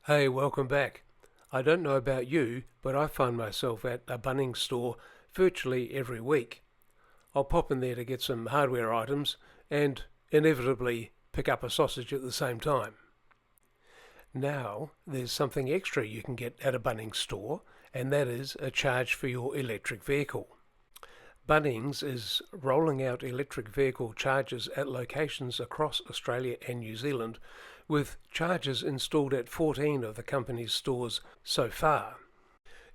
Hey, welcome back. I don't know about you, but I find myself at a Bunnings store virtually every week. I'll pop in there to get some hardware items and inevitably pick up a sausage at the same time. Now, there's something extra you can get at a Bunnings store, and that is a charge for your electric vehicle. Bunnings is rolling out electric vehicle chargers at locations across Australia and New Zealand, with chargers installed at 14 of the company's stores so far.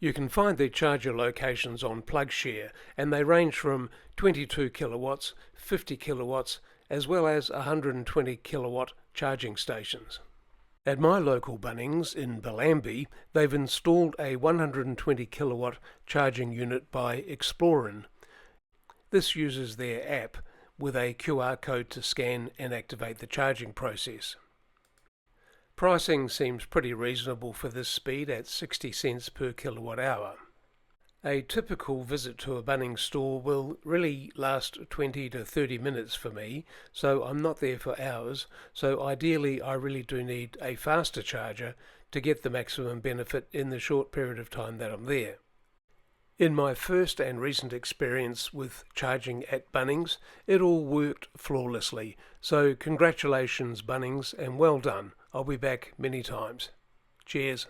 You can find their charger locations on PlugShare, and they range from 22 kilowatts, 50 kilowatts, as well as 120 kilowatt charging stations. At my local Bunnings in Bellambi, they've installed a 120 kilowatt charging unit by Explorin. This uses their app with a QR code to scan and activate the charging process. Pricing seems pretty reasonable for this speed at 60 cents per kilowatt hour. A typical visit to a Bunnings store will really last 20 to 30 minutes for me, so I'm not there for hours, so ideally I really do need a faster charger to get the maximum benefit in the short period of time that I'm there. In my first and recent experience with charging at Bunnings, it all worked flawlessly, so congratulations Bunnings and well done. I'll be back many times. Cheers.